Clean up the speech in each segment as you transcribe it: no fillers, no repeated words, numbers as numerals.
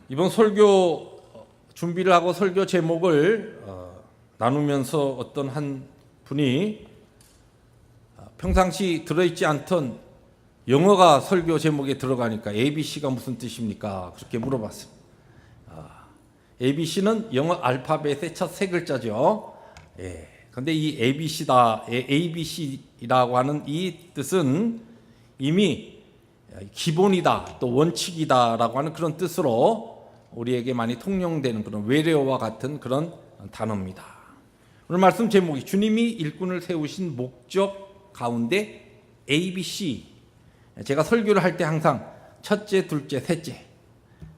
이번 설교 준비를 하고 설교 제목을 나누면서 어떤 한 분이 평상시 들어있지 않던 영어가 설교 제목에 들어가니까 ABC가 무슨 뜻입니까? 그렇게 물어봤습니다. ABC는 영어 알파벳의 첫 세 글자죠. 그런데 이 ABC라고 하는 이 뜻은 이미 기본이다, 또 원칙이다라고 하는 그런 뜻으로 우리에게 많이 통용되는 그런 외래어와 같은 그런 단어입니다. 오늘 말씀 제목이 주님이 일꾼을 세우신 목적 가운데 ABC. 제가 설교를 할 때 항상 첫째, 둘째, 셋째,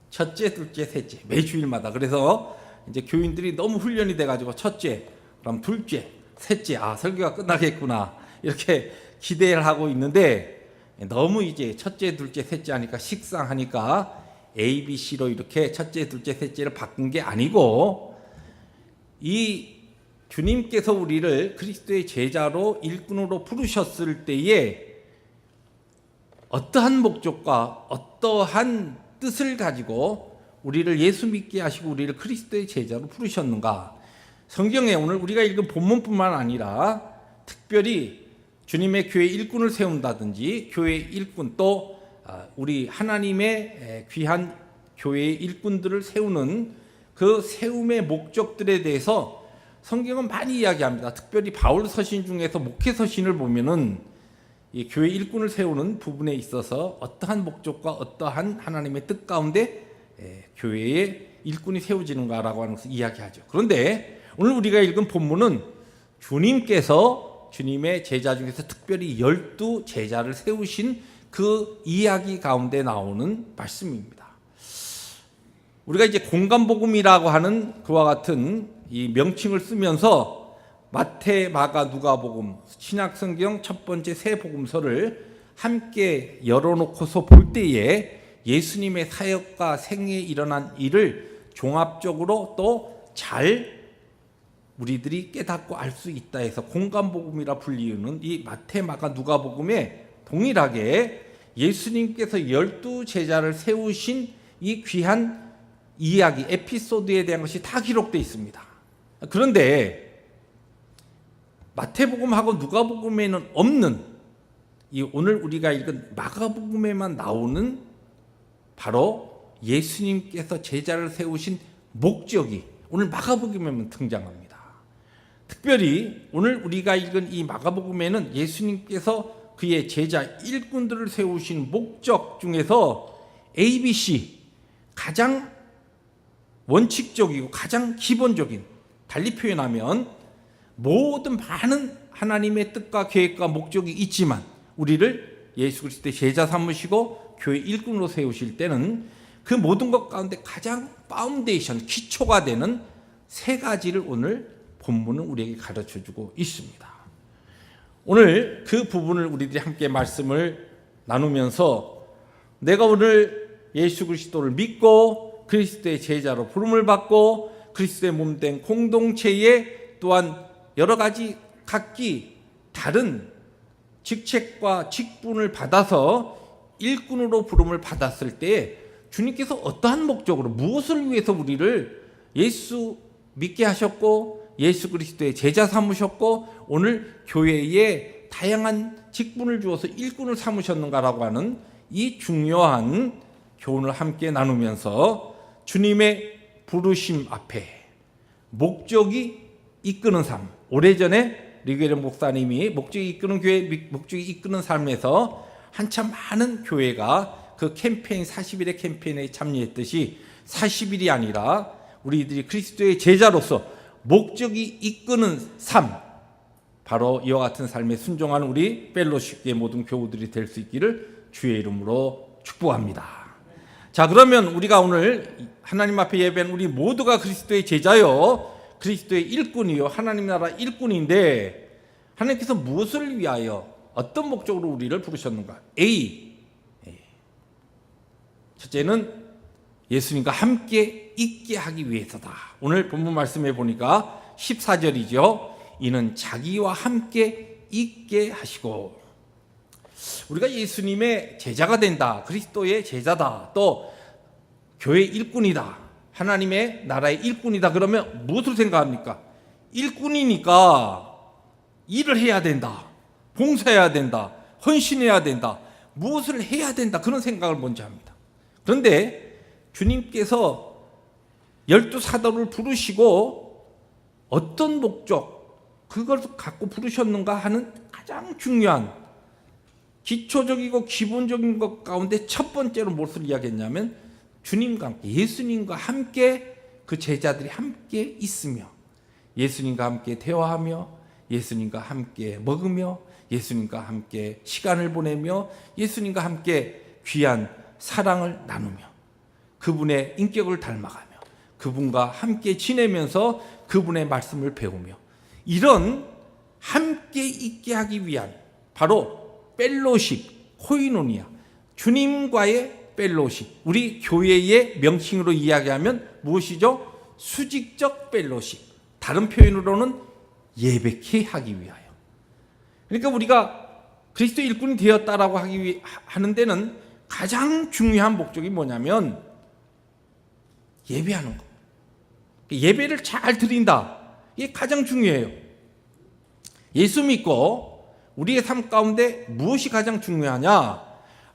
첫째, 둘째, 셋째 매주일마다. 그래서 이제 교인들이 너무 훈련이 돼가지고 첫째, 그럼 둘째, 셋째, 설교가 끝나겠구나 이렇게 기대를 하고 있는데, 너무 이제 첫째, 둘째, 셋째 하니까 식상하니까 ABC로 이렇게 첫째, 둘째, 셋째를 바꾼 게 아니고, 이 주님께서 우리를 그리스도의 제자로 일꾼으로 부르셨을 때에 어떠한 목적과 어떠한 뜻을 가지고 우리를 예수 믿게 하시고 우리를 그리스도의 제자로 부르셨는가. 성경에 오늘 우리가 읽은 본문뿐만 아니라 특별히 주님의 교회 일꾼을 세운다든지 교회 일꾼, 또 우리 하나님의 귀한 교회의 일꾼들을 세우는 그 세움의 목적들에 대해서 성경은 많이 이야기합니다. 특별히 바울 서신 중에서 목회 서신을 보면은 이 교회 일꾼을 세우는 부분에 있어서 어떠한 목적과 어떠한 하나님의 뜻 가운데 교회의 일꾼이 세워지는가라고 하는 것을 이야기하죠. 그런데 오늘 우리가 읽은 본문은 주님께서 주님의 제자 중에서 특별히 12 제자를 세우신 그 이야기 가운데 나오는 말씀입니다. 우리가 이제 공간복음이라고 하는 그와 같은 이 명칭을 쓰면서 마태, 마가, 누가복음, 신약성경 첫 번째 세 복음서를 함께 열어놓고서 볼 때에 예수님의 사역과 생애에 일어난 일을 종합적으로 또 잘 우리들이 깨닫고 알 수 있다 해서 공간복음이라 불리우는 이 마태, 마가, 누가복음에 동일하게 예수님께서 12 제자를 세우신 이 귀한 이야기, 에피소드에 대한 것이 다 기록되어 있습니다. 그런데 마태복음하고 누가복음에는 없는 이 오늘 우리가 읽은 마가복음에만 나오는 바로 예수님께서 제자를 세우신 목적이 오늘 마가복음에만 등장합니다. 특별히 오늘 우리가 읽은 이 마가복음에는 예수님께서 그의 제자 일꾼들을 세우신 목적 중에서 ABC, 가장 원칙적이고 가장 기본적인, 달리 표현하면 모든 많은 하나님의 뜻과 계획과 목적이 있지만 우리를 예수 그리스도의 제자 삼으시고 교회 일꾼으로 세우실 때는 그 모든 것 가운데 가장 파운데이션, 기초가 되는 세 가지를 오늘 본문은 우리에게 가르쳐주고 있습니다. 오늘 그 부분을 우리들이 함께 말씀을 나누면서 내가 오늘 예수 그리스도를 믿고 그리스도의 제자로 부름을 받고 그리스도의 몸된 공동체에 또한 여러 가지 각기 다른 직책과 직분을 받아서 일꾼으로 부름을 받았을 때 주님께서 어떠한 목적으로 무엇을 위해서 우리를 예수 믿게 하셨고 예수 그리스도의 제자 삼으셨고 오늘 교회에 다양한 직분을 주어서 일꾼을 삼으셨는가라고 하는 이 중요한 교훈을 함께 나누면서 주님의 부르심 앞에 목적이 이끄는 삶, 오래전에 리게련 목사님이 목적이 이끄는 교회, 목적이 이끄는 삶에서 한참 많은 교회가 그 캠페인 40일의 캠페인에 참여했듯이 40일이 아니라 우리들이 그리스도의 제자로서 목적이 이끄는 삶, 바로 이와 같은 삶에 순종하는 우리 펠로십의 모든 교우들이 될 수 있기를 주의 이름으로 축복합니다. 자, 그러면 우리가 오늘 하나님 앞에 예배한 우리 모두가 그리스도의 제자요, 그리스도의 일꾼이요, 하나님 나라 일꾼인데 하나님께서 무엇을 위하여 어떤 목적으로 우리를 부르셨는가? A. 첫째는 예수님과 함께 있게 하기 위해서다. 오늘 본문 말씀해 보니까 14절이죠. 이는 자기와 함께 있게 하시고. 우리가 예수님의 제자가 된다, 그리스도의 제자다, 또 교회 일꾼이다, 하나님의 나라의 일꾼이다 그러면 무엇을 생각합니까? 일꾼이니까 일을 해야 된다, 봉사해야 된다, 헌신해야 된다, 무엇을 해야 된다, 그런 생각을 먼저 합니다. 그런데 주님께서 12사도를 부르시고 어떤 목적, 그걸 갖고 부르셨는가 하는 가장 중요한 기초적이고 기본적인 것 가운데 첫 번째로 무엇을 이야기했냐면 주님과 함께, 예수님과 함께 그 제자들이 함께 있으며 예수님과 함께 대화하며 예수님과 함께 먹으며 예수님과 함께 시간을 보내며 예수님과 함께 귀한 사랑을 나누며 그분의 인격을 닮아가며 그분과 함께 지내면서 그분의 말씀을 배우며 이런 함께 있게 하기 위한 바로 펠로십, 코이노니아, 주님과의 펠로십, 우리 교회의 명칭으로 이야기하면 무엇이죠? 수직적 펠로십, 다른 표현으로는 예배케 하기 위하여. 그러니까 우리가 그리스도 일꾼이 되었다라고 하는 데는 가장 중요한 목적이 뭐냐면 예배하는 것, 예배를 잘 드린다, 이게 가장 중요해요. 예수 믿고 우리의 삶 가운데 무엇이 가장 중요하냐?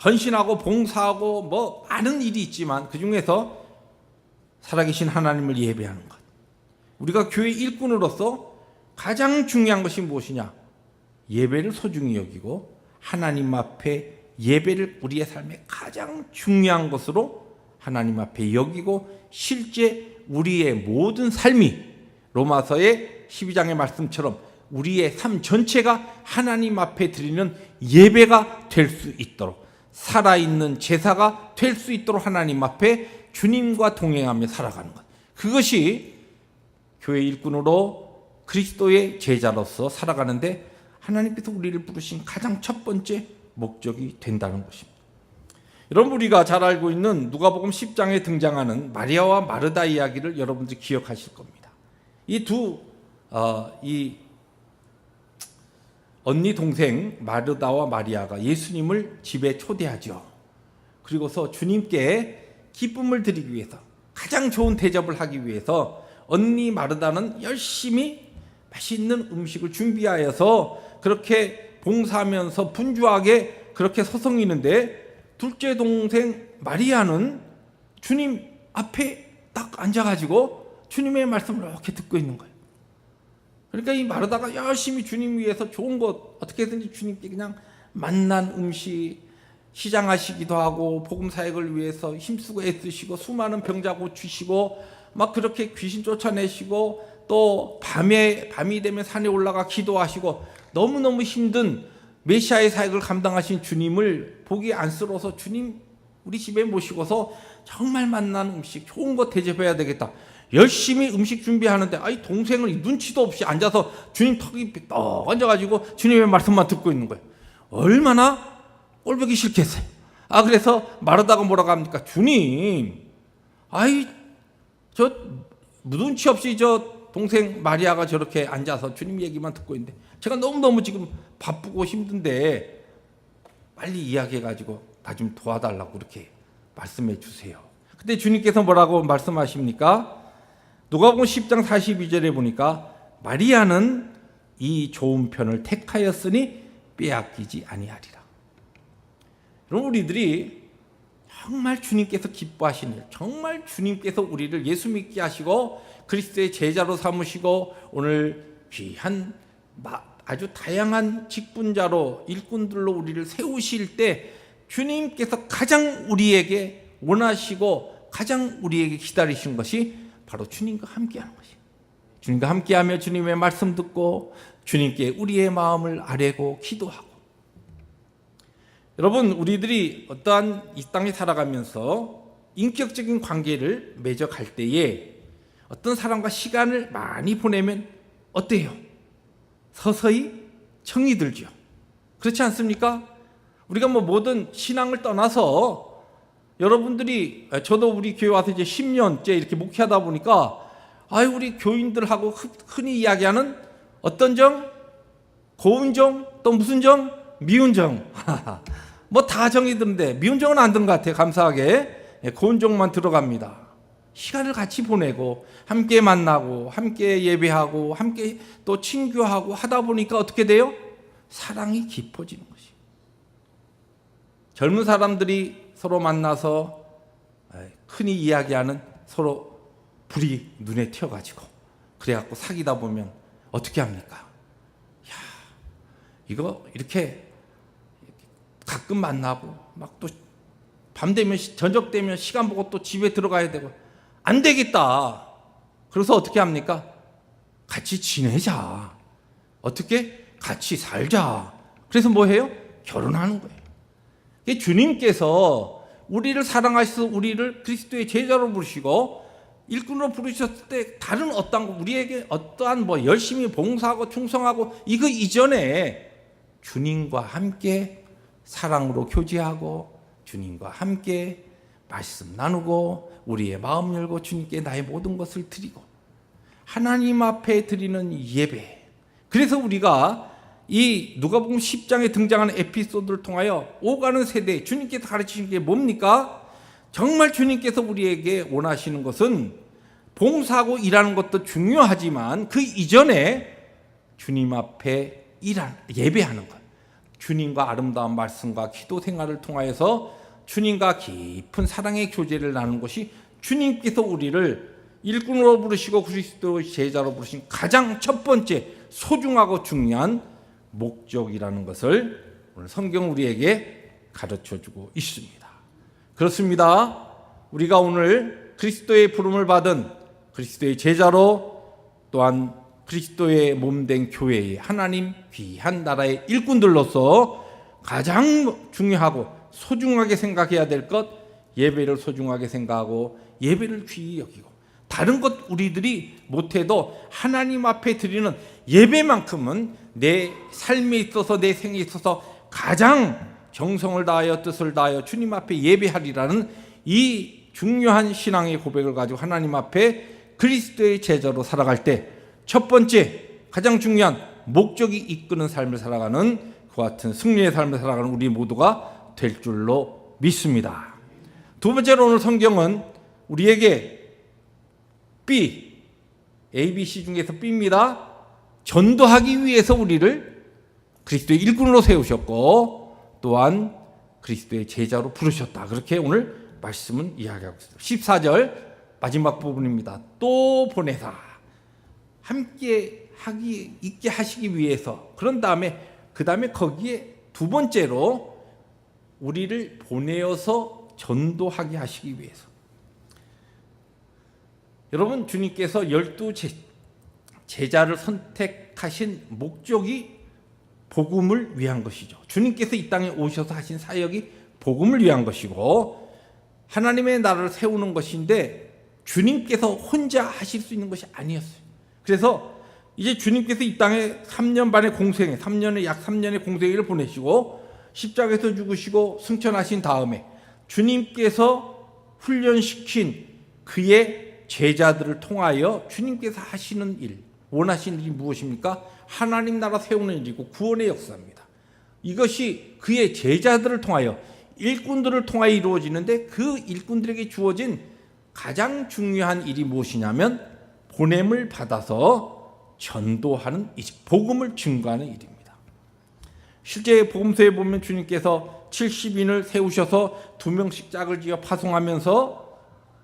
헌신하고 봉사하고 뭐 많은 일이 있지만 그 중에서 살아계신 하나님을 예배하는 것, 우리가 교회 일꾼으로서 가장 중요한 것이 무엇이냐? 예배를 소중히 여기고 하나님 앞에 예배를 우리의 삶의 가장 중요한 것으로 하나님 앞에 여기고 실제 우리의 모든 삶이 로마서의 12장의 말씀처럼 우리의 삶 전체가 하나님 앞에 드리는 예배가 될 수 있도록, 살아있는 제사가 될 수 있도록 하나님 앞에 주님과 동행하며 살아가는 것, 그것이 교회 일꾼으로 그리스도의 제자로서 살아가는데 하나님께서 우리를 부르신 가장 첫 번째 목적이 된다는 것입니다. 여러분, 우리가 잘 알고 있는 누가복음 10장에 등장하는 마리아와 마르다 이야기를 여러분들이 기억하실 겁니다. 이 언니 동생 마르다와 마리아가 예수님을 집에 초대하죠. 그리고서 주님께 기쁨을 드리기 위해서, 가장 좋은 대접을 하기 위해서 언니 마르다는 열심히 맛있는 음식을 준비하여서 그렇게 봉사하면서 분주하게 그렇게 서성이는데, 둘째 동생 마리아는 주님 앞에 딱 앉아가지고 주님의 말씀을 이렇게 듣고 있는 거예요. 그러니까 이 마르다가 열심히 주님 위해서 좋은 것, 어떻게든지 주님께 그냥 맛난 음식, 시장하시기도 하고 복음 사역을 위해서 힘쓰고 애쓰시고 수많은 병자 고치시고 막 그렇게 귀신 쫓아내시고 또 밤이 되면 산에 올라가 기도하시고 너무너무 힘든 메시아의 사역을 감당하신 주님을 보기 안쓰러워서 주님 우리 집에 모시고서 정말 맛난 음식, 좋은 거 대접해야 되겠다. 열심히 음식 준비하는데 아이 동생을 눈치도 없이 앉아서 주님 턱이 떡 앉아가지고 주님의 말씀만 듣고 있는 거예요. 얼마나 꼴보기 싫겠어요. 그래서 마르다가 뭐라고 합니까? 주님, 저 눈치 없이 저 동생 마리아가 저렇게 앉아서 주님 얘기만 듣고 있는데 제가 너무너무 지금 바쁘고 힘든데 빨리 이야기해가지고 나 좀 도와달라고 그렇게 말씀해 주세요. 근데 주님께서 뭐라고 말씀하십니까? 누가복음 10장 42절에 보니까 마리아는 이 좋은 편을 택하였으니 빼앗기지 아니하리라. 여러분, 우리들이 정말 주님께서 기뻐하시는 일, 정말 주님께서 우리를 예수 믿게 하시고 그리스도의 제자로 삼으시고 오늘 귀한 아주 다양한 직분자로 일꾼들로 우리를 세우실 때 주님께서 가장 우리에게 원하시고 가장 우리에게 기다리신 것이 바로 주님과 함께하는 것이에요. 주님과 함께하며 주님의 말씀 듣고 주님께 우리의 마음을 아뢰고 기도하고. 여러분, 우리들이 어떠한 이 땅에 살아가면서 인격적인 관계를 맺어갈 때에 어떤 사람과 시간을 많이 보내면 어때요? 서서히 정이 들죠. 그렇지 않습니까? 우리가 뭐든 신앙을 떠나서 여러분들이, 저도 우리 교회 와서 이제 10년째 이렇게 목회하다 보니까 우리 교인들하고 흔히 이야기하는 어떤 정? 고운 정? 또 무슨 정? 미운 정. 뭐 다 정이 드는데 미운 정은 안 든 것 같아요, 감사하게. 건종만 들어갑니다. 시간을 같이 보내고 함께 만나고 함께 예배하고 함께 또 친교하고 하다 보니까 어떻게 돼요? 사랑이 깊어지는 것이. 젊은 사람들이 서로 만나서 흔히 이야기하는 서로 불이 눈에 튀어가지고 그래갖고 사귀다 보면 어떻게 합니까? 야, 이거 이렇게 가끔 만나고 막 또 밤 되면 저녁 되면 시간 보고 또 집에 들어가야 되고 안 되겠다. 그래서 어떻게 합니까? 같이 지내자. 어떻게? 같이 살자. 그래서 뭐 해요? 결혼하는 거예요. 주님께서 우리를 사랑하셔서 우리를 그리스도의 제자로 부르시고 일꾼으로 부르셨을 때 다른 어떠한 우리에게 어떠한 뭐 열심히 봉사하고 충성하고 이거 이전에 주님과 함께 사랑으로 교제하고 주님과 함께 말씀 나누고 우리의 마음 열고 주님께 나의 모든 것을 드리고 하나님 앞에 드리는 예배. 그래서 우리가 이 누가복음 10장에 등장하는 에피소드를 통하여 오가는 세대 주님께서 가르치신 게 뭡니까? 정말 주님께서 우리에게 원하시는 것은 봉사하고 일하는 것도 중요하지만 그 이전에 주님 앞에 예배하는 것. 주님과 아름다운 말씀과 기도 생활을 통하여서 주님과 깊은 사랑의 교제를 나누는 것이 주님께서 우리를 일꾼으로 부르시고 그리스도의 제자로 부르신 가장 첫 번째 소중하고 중요한 목적이라는 것을 오늘 성경 우리에게 가르쳐주고 있습니다. 그렇습니다. 우리가 오늘 그리스도의 부름을 받은 그리스도의 제자로 또한 그리스도의 몸된 교회의 하나님 귀한 나라의 일꾼들로서 가장 중요하고 소중하게 생각해야 될 것, 예배를 소중하게 생각하고 예배를 귀히 여기고 다른 것 우리들이 못해도 하나님 앞에 드리는 예배만큼은 내 삶에 있어서 내 생에 있어서 가장 정성을 다하여 뜻을 다하여 주님 앞에 예배하리라는 이 중요한 신앙의 고백을 가지고 하나님 앞에 그리스도의 제자로 살아갈 때 첫 번째 가장 중요한 목적이 이끄는 삶을 살아가는 그 같은 승리의 삶을 살아가는 우리 모두가 될 줄로 믿습니다. 두 번째로 오늘 성경은 우리에게 B, ABC 중에서 B입니다. 전도하기 위해서 우리를 그리스도의 일꾼으로 세우셨고 또한 그리스도의 제자로 부르셨다. 그렇게 오늘 말씀은 이야기하고 있습니다. 14절 마지막 부분입니다. 또 보내사 함께 있게 하시기 위해서 그런 다음에 그 다음에 거기에 두 번째로 우리를 보내어서 전도하게 하시기 위해서. 여러분 주님께서 12 제자를 선택하신 목적이 복음을 위한 것이죠. 주님께서 이 땅에 오셔서 하신 사역이 복음을 위한 것이고 하나님의 나라를 세우는 것인데 주님께서 혼자 하실 수 있는 것이 아니었어요. 그래서 이제 주님께서 이 땅에 3년 반의 공생애, 약 3년의 공생애를 보내시고 십자가에서 죽으시고 승천하신 다음에 주님께서 훈련시킨 그의 제자들을 통하여 주님께서 하시는 일, 원하시는 일이 무엇입니까? 하나님 나라 세우는 일이고 구원의 역사입니다. 이것이 그의 제자들을 통하여 일꾼들을 통하여 이루어지는데 그 일꾼들에게 주어진 가장 중요한 일이 무엇이냐면 보냄을 받아서 전도하는 복음을 증거하는 일입니다. 실제 복음서에 보면 주님께서 70인을 세우셔서 2명씩 짝을 지어 파송하면서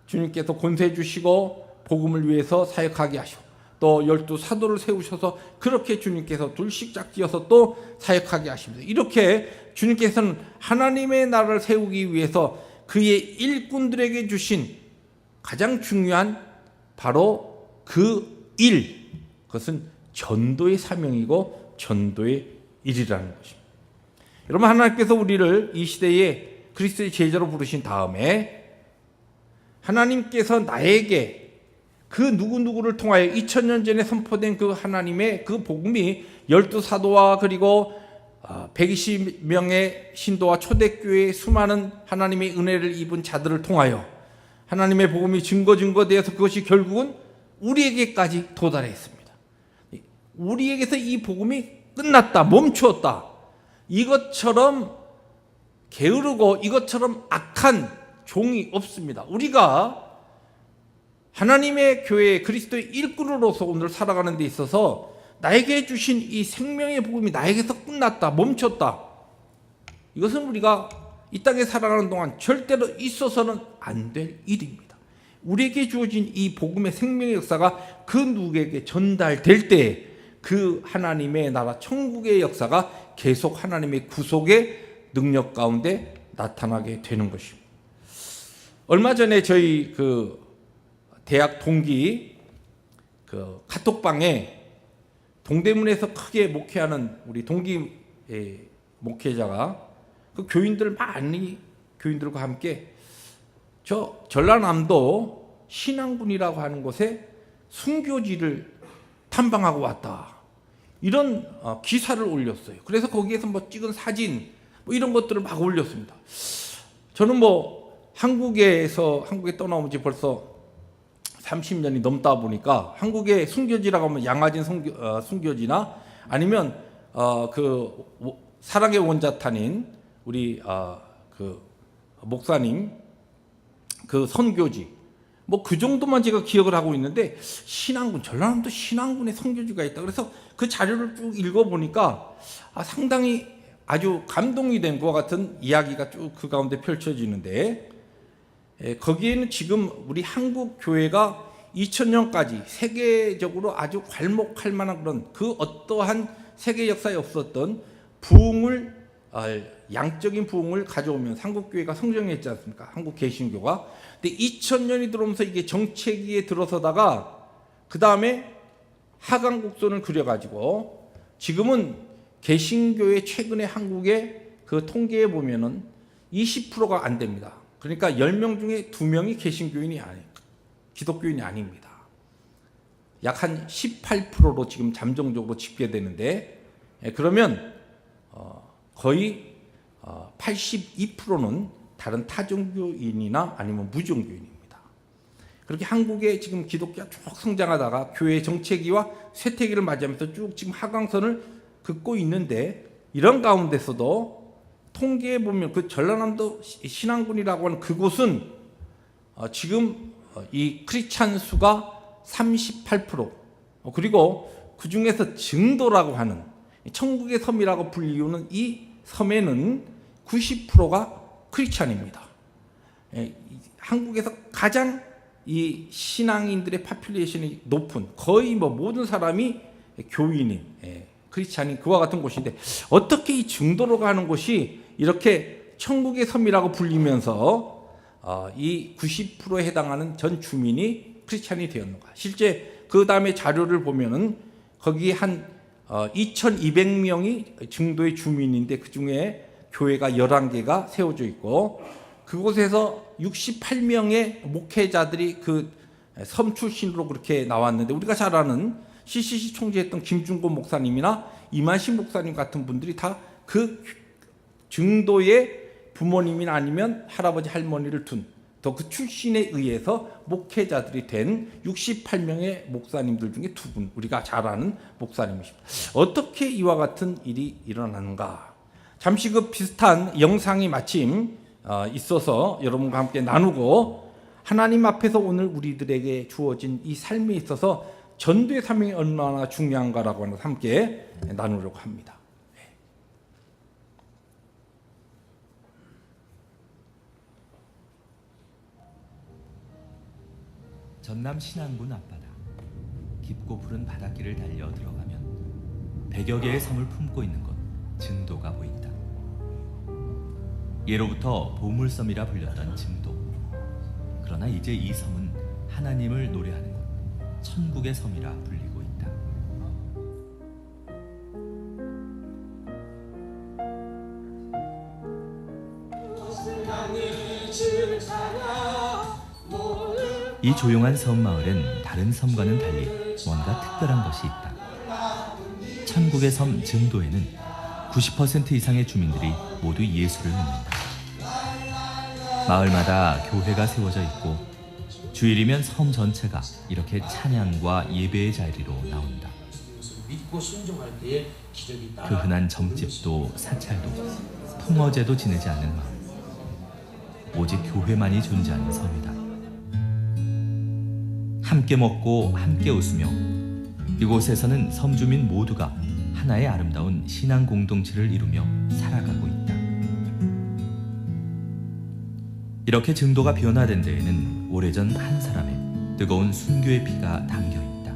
주님께서 권세 주시고 복음을 위해서 사역하게 하시고 또 12 사도를 세우셔서 그렇게 주님께서 둘씩 짝 지어서 또 사역하게 하십니다. 이렇게 주님께서는 하나님의 나라를 세우기 위해서 그의 일꾼들에게 주신 가장 중요한 바로 그 일, 그것은 전도의 사명이고 전도의 일이라는 것입니다. 여러분 하나님께서 우리를 이 시대에 그리스도의 제자로 부르신 다음에 하나님께서 나에게 그 누구누구를 통하여 2000년 전에 선포된 그 하나님의 그 복음이 12 사도와 그리고 120명의 신도와 초대교회의 수많은 하나님의 은혜를 입은 자들을 통하여 하나님의 복음이 증거되어서 그것이 결국은 우리에게까지 도달했습니다. 우리에게서 이 복음이 끝났다, 멈추었다. 이것처럼 게으르고 이것처럼 악한 종이 없습니다. 우리가 하나님의 교회 그리스도의 일꾼으로서 오늘 살아가는 데 있어서 나에게 주신 이 생명의 복음이 나에게서 끝났다, 멈췄다. 이것은 우리가 이 땅에 살아가는 동안 절대로 있어서는 안 될 일입니다. 우리에게 주어진 이 복음의 생명의 역사가 그 누구에게 전달될 때 그 하나님의 나라 천국의 역사가 계속 하나님의 구속의 능력 가운데 나타나게 되는 것입니다. 얼마 전에 저희 그 대학 동기 그 카톡방에 동대문에서 크게 목회하는 우리 동기 목회자가 그 교인들과 함께 저 전라남도 신앙군이라고 하는 곳에 순교지를 탐방하고 왔다, 이런 기사를 올렸어요. 그래서 거기에서 뭐 찍은 사진 뭐 이런 것들을 막 올렸습니다. 저는 뭐 한국에 떠나온 지 벌써 30년이 넘다 보니까 한국의 순교지라고 하면 양화진 순교지나 아니면 그 사랑의 원자탄인 우리 그 목사님 그 선교지 뭐 그 정도만 제가 기억을 하고 있는데, 신앙군, 전라남도 신앙군에 선교지가 있다. 그래서 그 자료를 쭉 읽어보니까 상당히 아주 감동이 된 것 같은 이야기가 쭉 그 가운데 펼쳐지는데, 거기에는 지금 우리 한국 교회가 2000년까지 세계적으로 아주 괄목할 만한 그런 그 어떠한 세계 역사에 없었던 부흥을, 양적인 부흥을 가져오면서 한국 교회가 성장했지 않습니까? 한국 개신교가. 근데 2000년이 들어오면서 이게 정체기에 들어서다가 그 다음에 하강국선을 그려가지고 지금은 개신교의 최근에 한국의 그 통계에 보면은 20%가 안 됩니다. 그러니까 10명 중에 2명이 기독교인이 아닙니다. 약 한 18%로 지금 잠정적으로 집계되는데, 그러면 거의 82%는 다른 타종교인이나 아니면 무종교인입니다. 그렇게 한국의 지금 기독교가 쭉 성장하다가 교회의 정체기와 쇠퇴기를 맞이하면서 쭉 지금 하강선을 긋고 있는데, 이런 가운데서도 통계에 보면 그 전라남도 신앙군이라고 하는 그곳은 지금 이 크리스찬 수가 38%, 그리고 그 중에서 증도라고 하는 천국의 섬이라고 불리우는 이 섬에는 90%가 크리스찬입니다. 한국에서 가장 이 신앙인들의 파퓰레이션이 높은, 거의 뭐 모든 사람이 교인인 크리스찬인 그와 같은 곳인데, 어떻게 이 중도로 가는 곳이 이렇게 천국의 섬이라고 불리면서 이 90%에 해당하는 전 주민이 크리스찬이 되었는가? 실제 그 다음에 자료를 보면은 거기 한 2200명이 중도의 주민인데 그 중에 교회가 11개가 세워져 있고, 그곳에서 68명의 목회자들이 그 섬 출신으로 그렇게 나왔는데, 우리가 잘 아는 CCC 총재했던 김중곤 목사님이나 이만식 목사님 같은 분들이 다 그 중도의 부모님이나 아니면 할아버지 할머니를 둔 또 그 출신에 의해서 목회자들이 된 68명의 목사님들 중에 2분, 우리가 잘 아는 목사님이십니다. 어떻게 이와 같은 일이 일어나는가? 잠시 그 비슷한 영상이 마침 있어서 여러분과 함께 나누고, 하나님 앞에서 오늘 우리들에게 주어진 이 삶에 있어서 전도의 사명이 얼마나 중요한가라고 하는 것을 함께 나누려고 합니다. 전남 신안군 앞바다, 깊고 푸른 바닷길을 달려 들어가면 100여 개의 섬을 품고 있는 곳, 증도가 보인다. 예로부터 보물섬이라 불렸던 증도. 그러나 이제 이 섬은 하나님을 노래하는 곳, 천국의 섬이라 불리고 있다. 이 조용한 섬 마을엔 다른 섬과는 달리 뭔가 특별한 것이 있다. 천국의 섬 증도에는 90% 이상의 주민들이 모두 예수를 믿는다. 마을마다 교회가 세워져 있고 주일이면 섬 전체가 이렇게 찬양과 예배의 자리로 나온다. 그 흔한 점집도 사찰도 통어제도 지내지 않는 마을. 오직 교회만이 존재하는 섬이다. 함께 먹고 함께 웃으며 이곳에서는 섬 주민 모두가 하나의 아름다운 신앙 공동체를 이루며 살아가고 있다. 이렇게 증도가 변화된 데에는 오래전 한 사람의 뜨거운 순교의 피가 담겨 있다.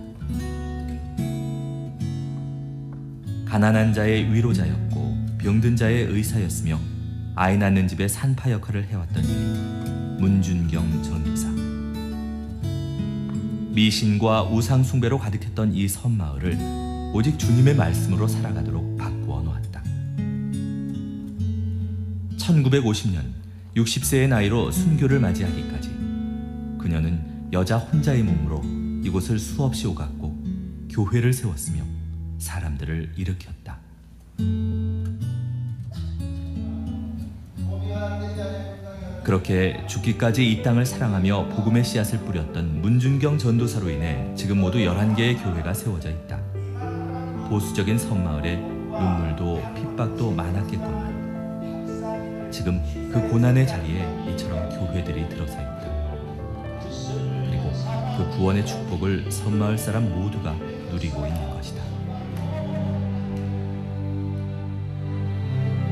가난한 자의 위로자였고 병든 자의 의사였으며 아이 낳는 집의 산파 역할을 해왔던 이는 문준경 전도사. 미신과 우상 숭배로 가득했던 이 섬마을을 오직 주님의 말씀으로 살아가도록 바꾸어 놓았다. 1950년 60세의 나이로 순교를 맞이하기까지 그녀는 여자 혼자의 몸으로 이곳을 수없이 오갔고 교회를 세웠으며 사람들을 일으켰다. 그렇게 죽기까지 이 땅을 사랑하며 복음의 씨앗을 뿌렸던 문준경 전도사로 인해 지금 모두 11개의 교회가 세워져 있다. 보수적인 섬마을에 눈물도 핍박도 많았겠건만 지금 그 고난의 자리에 이처럼 교회들이 들어서 있다. 그리고 그 구원의 축복을 섬마을 사람 모두가 누리고 있는 것이다.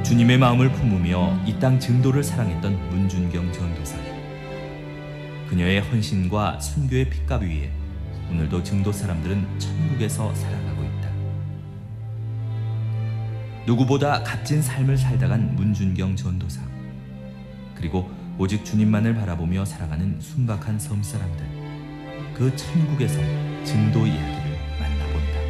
주님의 마음을 품으며 이 땅 증도를 사랑했던 문준경 전도사. 그녀의 헌신과 순교의 핏값 위에 오늘도 증도 사람들은 천국에서 살아가고 있다. 누구보다 값진 삶을 살다간 문준경 전도사. 그리고 오직 주님만을 바라보며 살아가는 순박한 섬 사람들. 그 천국의 섬 증도 이야기를 만나본다.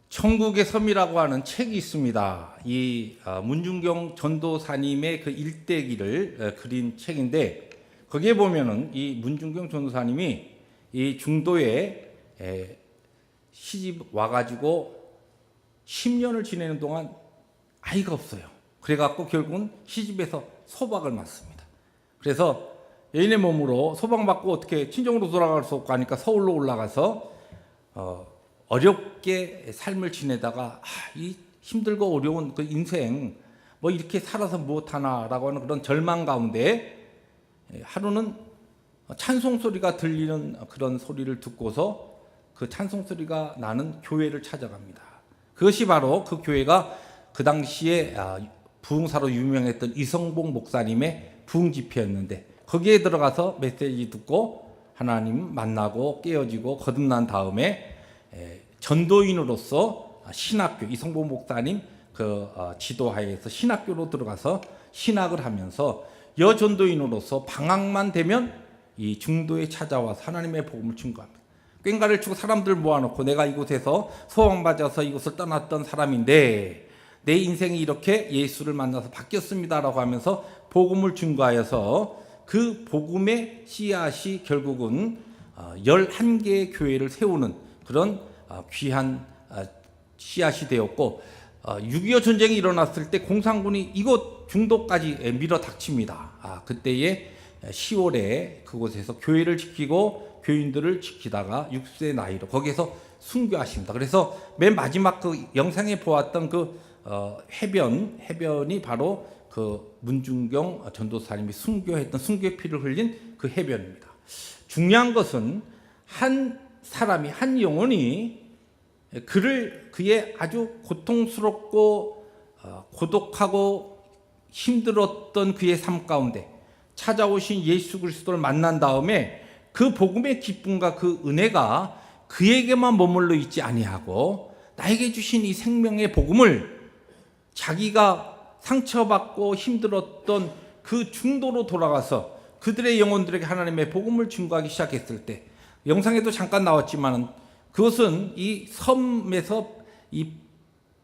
천국의 섬이라고 하는 책이 있습니다. 이 문준경 전도사님의 그 일대기를 그린 책인데 거기에 보면은 이 문준경 전도사님이 이 중도에 시집 와가지고 10년을 지내는 동안 아이가 없어요. 그래갖고 결국은 시집에서 소박을 맞습니다. 그래서 여인의 몸으로 소박받고 어떻게 친정으로 돌아갈 수 없고 하니까 서울로 올라가서 어렵게 삶을 지내다가 이 힘들고 어려운 그 인생 뭐 이렇게 살아서 무엇하나라고 하는 그런 절망 가운데 하루는 찬송 소리가 들리는 그런 소리를 듣고서 그 찬송 소리가 나는 교회를 찾아갑니다. 그것이 바로 그 교회가 그 당시에 부흥사로 유명했던 이성복 목사님의 부흥 집회였는데 거기에 들어가서 메시지 듣고 하나님 만나고 깨어지고 거듭난 다음에 전도인으로서 신학교 이성복 목사님 그 지도하에서 신학교로 들어가서 신학을 하면서 여전도인으로서 방학만 되면 이 중도에 찾아와서 하나님의 복음을 증거합니다. 꽹과를 치고 사람들 모아놓고 내가 이곳에서 소망받아서 이곳을 떠났던 사람인데 내 인생이 이렇게 예수를 만나서 바뀌었습니다라고 하면서 복음을 증거하여서 그 복음의 씨앗이 결국은 11개의 교회를 세우는 그런 귀한 씨앗이 되었고 6.25 전쟁이 일어났을 때 공산군이 이곳 중도까지 밀어닥칩니다. 그때에 10월에 그곳에서 교회를 지키고 교인들을 지키다가 60세 나이로 거기에서 순교하십니다. 그래서 맨 마지막 그 영상에 보았던 그 해변이 바로 그 문준경 전도사님이 순교했던 순교의 피를 흘린 그 해변입니다. 중요한 것은 한 사람이 한 영혼이 그의 아주 고통스럽고 고독하고 힘들었던 그의 삶 가운데 찾아오신 예수 그리스도를 만난 다음에 그 복음의 기쁨과 그 은혜가 그에게만 머물러 있지 아니하고 나에게 주신 이 생명의 복음을 자기가 상처받고 힘들었던 그 중도로 돌아가서 그들의 영혼들에게 하나님의 복음을 증거하기 시작했을 때 영상에도 잠깐 나왔지만 그것은 이 섬에서 이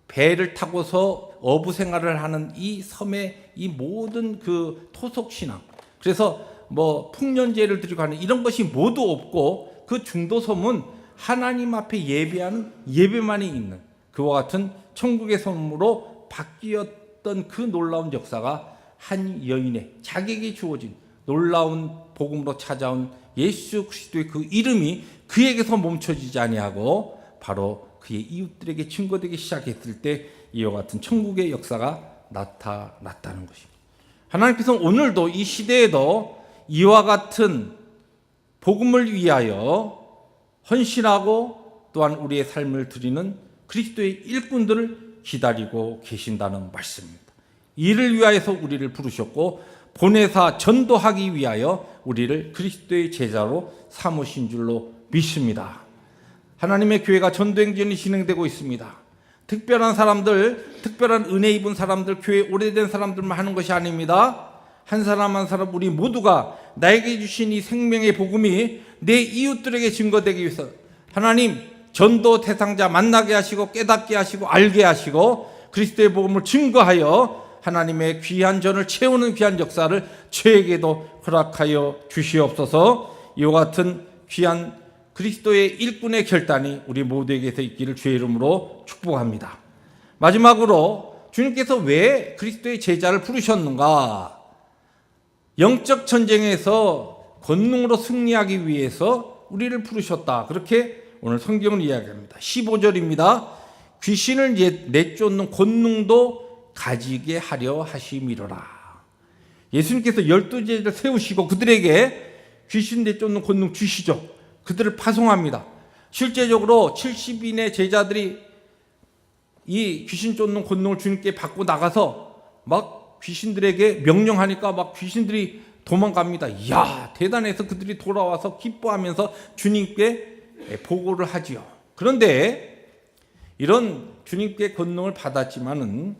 배를 타고서 어부 생활을 하는 이 섬의 이 모든 그 토속 신앙 그래서 뭐 풍년제를 드리고 하는 이런 것이 모두 없고 그 중도섬은 하나님 앞에 예배하는 예배만이 있는 그와 같은 천국의 섬으로 바뀌었던 그 놀라운 역사가 한 여인의 자기에게 주어진 놀라운 복음으로 찾아온 예수 그리스도의 그 이름이 그에게서 멈춰지지 아니하고 바로 그의 이웃들에게 증거되기 시작했을 때 이와 같은 천국의 역사가 나타났다는 것입니다. 하나님께서 오늘도 이 시대에도 이와 같은 복음을 위하여 헌신하고 또한 우리의 삶을 드리는 그리스도의 일꾼들을 기다리고 계신다는 말씀입니다. 이를 위하여서 우리를 부르셨고 보내사 전도하기 위하여 우리를 그리스도의 제자로 삼으신 줄로 믿습니다. 하나님의 교회가 전도행전이 진행되고 있습니다. 특별한 사람들, 특별한 은혜 입은 사람들, 교회 오래된 사람들만 하는 것이 아닙니다. 한 사람 한 사람 우리 모두가 나에게 주신 이 생명의 복음이 내 이웃들에게 증거되기 위해서 하나님 전도 대상자 만나게 하시고 깨닫게 하시고 알게 하시고 그리스도의 복음을 증거하여 하나님의 귀한 전을 채우는 귀한 역사를 저에게도 허락하여 주시옵소서. 이와 같은 귀한 그리스도의 일꾼의 결단이 우리 모두에게서 있기를 주의 이름으로 축복합니다. 마지막으로 주님께서 왜 그리스도의 제자를 부르셨는가? 영적 전쟁에서 권능으로 승리하기 위해서 우리를 부르셨다. 그렇게 오늘 성경은 이야기합니다. 15절입니다. 귀신을 내쫓는 권능도 가지게 하려 하심이로라. 예수님께서 12제자를 세우시고 그들에게 귀신 내쫓는 권능 주시죠. 그들을 파송합니다. 실제적으로 70인의 제자들이 이 귀신 쫓는 권능을 주님께 받고 나가서 막 귀신들에게 명령하니까 막 귀신들이 도망갑니다. 이야, 대단해서 그들이 돌아와서 기뻐하면서 주님께 보고를 하지요. 그런데 이런 주님께 권능을 받았지만은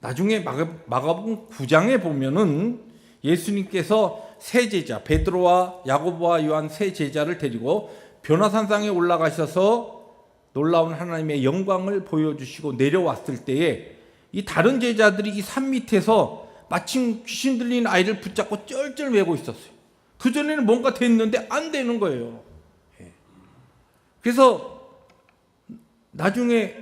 나중에 마가복음 9장에 보면은 예수님께서 세 제자 베드로와 야고보와 요한 세 제자를 데리고 변화산상에 올라가셔서 놀라운 하나님의 영광을 보여주시고 내려왔을 때에 이 다른 제자들이 이 산 밑에서 마침 귀신 들린 아이를 붙잡고 쩔쩔 매고 있었어요. 그전에는 뭔가 됐는데 안 되는 거예요. 그래서 나중에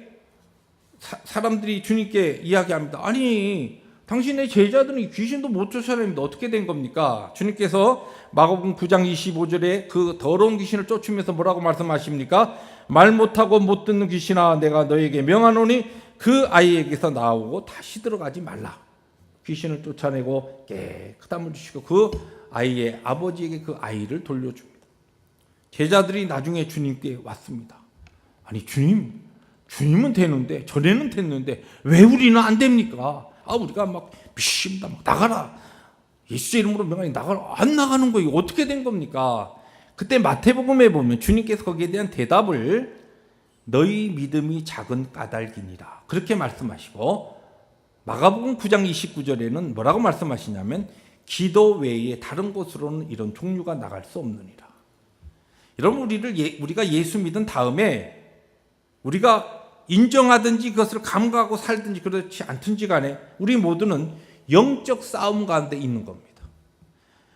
사람들이 주님께 이야기합니다. 아니 당신의 제자들은 귀신도 못 쫓아내는데 어떻게 된 겁니까? 주님께서 마가복음 9장 25절에 그 더러운 귀신을 쫓으면서 뭐라고 말씀하십니까? 말 못하고 못 듣는 귀신아 내가 너에게 명하노니 그 아이에게서 나오고 다시 들어가지 말라. 귀신을 쫓아내고 깨끗함을 주시고 그 아이의 아버지에게 그 아이를 돌려줍니다. 제자들이 나중에 주님께 왔습니다. 아니 주님은 되는데 전에는 됐는데 왜 우리는 안 됩니까? 우리가 막 비십니다. 막 나가라. 예수의 이름으로 명하니 나가라. 안 나가는 거예요. 어떻게 된 겁니까? 그때 마태복음에 보면 주님께서 거기에 대한 대답을 너희 믿음이 작은 까닭이니라 그렇게 말씀하시고 마가복음 9장 29절에는 뭐라고 말씀하시냐면 기도 외에 다른 곳으로는 이런 종류가 나갈 수 없느니라. 여러분 우리가 예수 믿은 다음에 우리가 인정하든지 그것을 감각하고 살든지 그렇지 않든지 간에 우리 모두는 영적 싸움 가운데 있는 겁니다.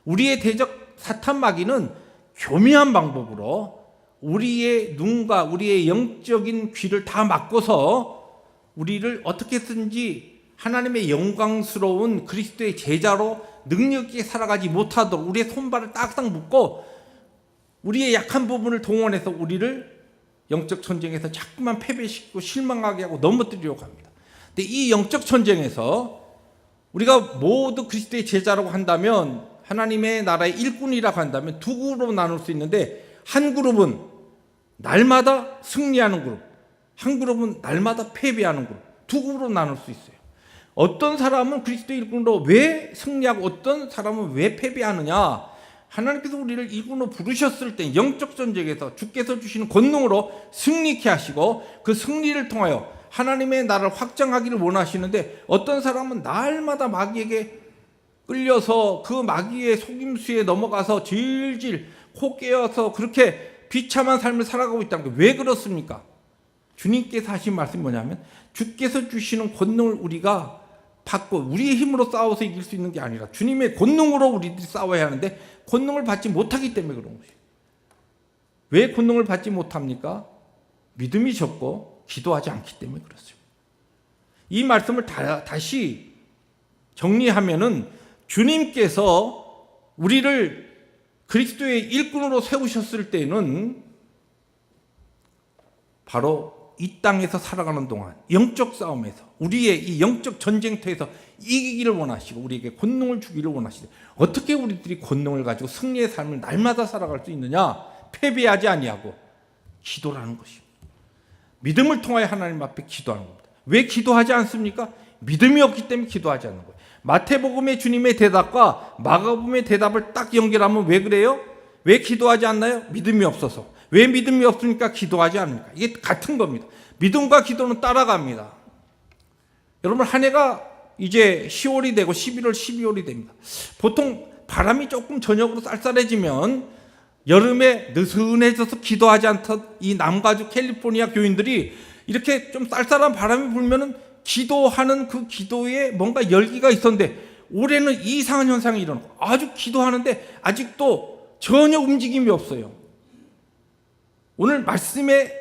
우리의 대적 사탄 마귀는 교묘한 방법으로 우리의 눈과 우리의 영적인 귀를 다 막고서 우리를 어떻게든지 하나님의 영광스러운 그리스도의 제자로 능력 있게 살아가지 못하도록 우리의 손발을 딱딱 묶고 우리의 약한 부분을 동원해서 우리를 영적 전쟁에서 자꾸만 패배시키고 실망하게 하고 넘어뜨리려고 합니다. 근데 이 영적 전쟁에서 우리가 모두 그리스도의 제자라고 한다면 하나님의 나라의 일꾼이라고 한다면 두 그룹으로 나눌 수 있는데 한 그룹은 날마다 승리하는 그룹, 한 그룹은 날마다 패배하는 그룹, 두 그룹으로 나눌 수 있어요. 어떤 사람은 그리스도의 일꾼으로 왜 승리하고 어떤 사람은 왜 패배하느냐? 하나님께서 우리를 일꾼으로 부르셨을 때 영적 전쟁에서 주께서 주시는 권능으로 승리케 하시고 그 승리를 통하여 하나님의 나라를 확장하기를 원하시는데 어떤 사람은 날마다 마귀에게 끌려서 그 마귀의 속임수에 넘어가서 질질 코 깨어서 그렇게 비참한 삶을 살아가고 있다는 게 왜 그렇습니까? 주님께서 하신 말씀이 뭐냐면 주께서 주시는 권능을 우리가 받고 우리의 힘으로 싸워서 이길 수 있는 게 아니라 주님의 권능으로 우리들이 싸워야 하는데 권능을 받지 못하기 때문에 그런 것이에요. 왜 권능을 받지 못합니까? 믿음이 적고 기도하지 않기 때문에 그렇습니다. 이 말씀을 다시 정리하면은 주님께서 우리를 그리스도의 일꾼으로 세우셨을 때는 바로 이 땅에서 살아가는 동안 영적 싸움에서 우리의 이 영적 전쟁터에서 이기기를 원하시고 우리에게 권능을 주기를 원하시되 어떻게 우리들이 권능을 가지고 승리의 삶을 날마다 살아갈 수 있느냐? 패배하지 아니하고 기도라는 것입니다. 믿음을 통하여 하나님 앞에 기도하는 겁니다. 왜 기도하지 않습니까? 믿음이 없기 때문에 기도하지 않는 거예요. 마태복음의 주님의 대답과 마가복음의 대답을 딱 연결하면 왜 그래요? 왜 기도하지 않나요? 믿음이 없어서. 왜 믿음이 없으니까 기도하지 않습니까? 이게 같은 겁니다. 믿음과 기도는 따라갑니다. 여러분, 한 해가 이제 10월이 되고 11월, 12월이 됩니다. 보통 바람이 조금 저녁으로 쌀쌀해지면 여름에 느슨해져서 기도하지 않던 이 남가주 캘리포니아 교인들이 이렇게 좀 쌀쌀한 바람이 불면은 기도하는 그 기도에 뭔가 열기가 있었는데 올해는 이상한 현상이 일어나고 아주 기도하는데 아직도 전혀 움직임이 없어요. 오늘 말씀의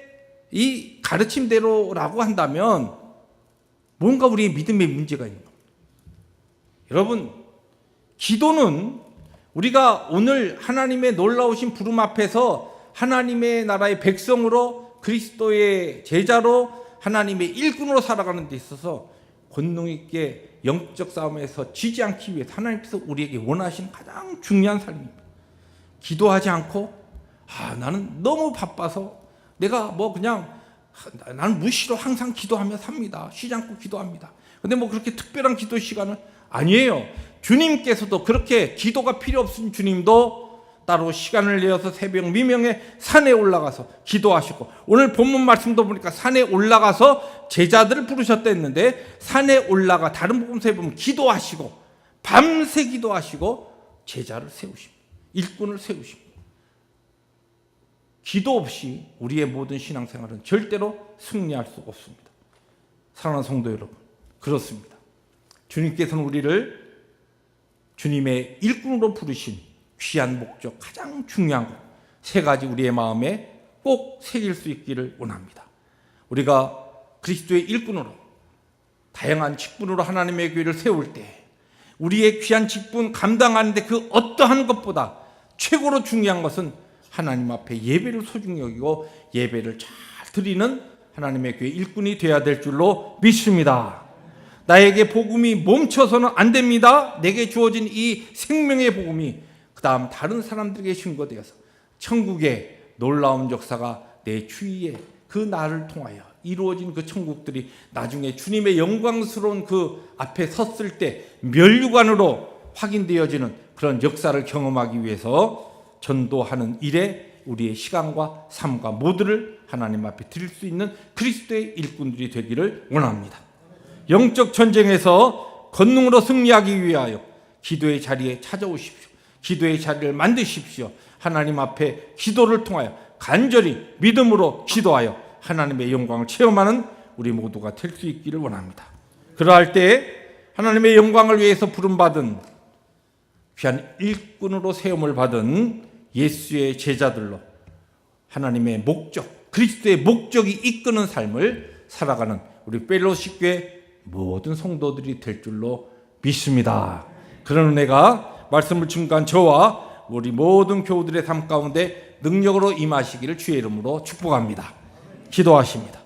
이 가르침대로라고 한다면 뭔가 우리의 믿음의 문제가 있는 겁니다. 여러분, 기도는 우리가 오늘 하나님의 놀라우신 부름 앞에서 하나님의 나라의 백성으로 그리스도의 제자로 하나님의 일꾼으로 살아가는 데 있어서 권능 있게 영적 싸움에서 지지 않기 위해서 하나님께서 우리에게 원하시는 가장 중요한 삶입니다. 기도하지 않고 나는 너무 바빠서 내가 나는 무시로 항상 기도하며 삽니다. 쉬지 않고 기도합니다. 근데 그렇게 특별한 기도 시간은 아니에요. 주님께서도 그렇게 기도가 필요 없으신 주님도 따로 시간을 내어서 새벽 미명에 산에 올라가서 기도하시고 오늘 본문 말씀도 보니까 산에 올라가서 제자들을 부르셨다 했는데 산에 올라가 다른 복음서에 보면 기도하시고 밤새 기도하시고 제자를 세우십니다. 일꾼을 세우십니다. 기도 없이 우리의 모든 신앙생활은 절대로 승리할 수 없습니다. 사랑하는 성도 여러분, 그렇습니다. 주님께서는 우리를 주님의 일꾼으로 부르신 귀한 목적, 가장 중요한 것, 세 가지 우리의 마음에 꼭 새길 수 있기를 원합니다. 우리가 그리스도의 일꾼으로 다양한 직분으로 하나님의 교회를 세울 때 우리의 귀한 직분 감당하는데 그 어떠한 것보다 최고로 중요한 것은 하나님 앞에 예배를 소중히 여기고 예배를 잘 드리는 하나님의 교회 일꾼이 되어야 될 줄로 믿습니다. 나에게 복음이 멈춰서는 안 됩니다. 내게 주어진 이 생명의 복음이 그 다음 다른 사람들에게 신고되어서 천국의 놀라운 역사가 내 주위에 그 나를 통하여 이루어진 그 천국들이 나중에 주님의 영광스러운 그 앞에 섰을 때 면류관으로 확인되어지는 그런 역사를 경험하기 위해서 전도하는 일에 우리의 시간과 삶과 모두를 하나님 앞에 드릴 수 있는 그리스도의 일꾼들이 되기를 원합니다. 영적 전쟁에서 권능으로 승리하기 위하여 기도의 자리에 찾아오십시오. 기도의 자리를 만드십시오. 하나님 앞에 기도를 통하여 간절히 믿음으로 기도하여 하나님의 영광을 체험하는 우리 모두가 될 수 있기를 원합니다. 그러할 때 하나님의 영광을 위해서 부름받은 귀한 일꾼으로 세움을 받은 예수의 제자들로 하나님의 목적, 그리스도의 목적이 이끄는 삶을 살아가는 우리 펠로십 교회 모든 성도들이 될 줄로 믿습니다. 그런 은혜가 말씀을 증거한 저와 우리 모든 교우들의 삶 가운데 능력으로 임하시기를 주의 이름으로 축복합니다. 기도하십니다.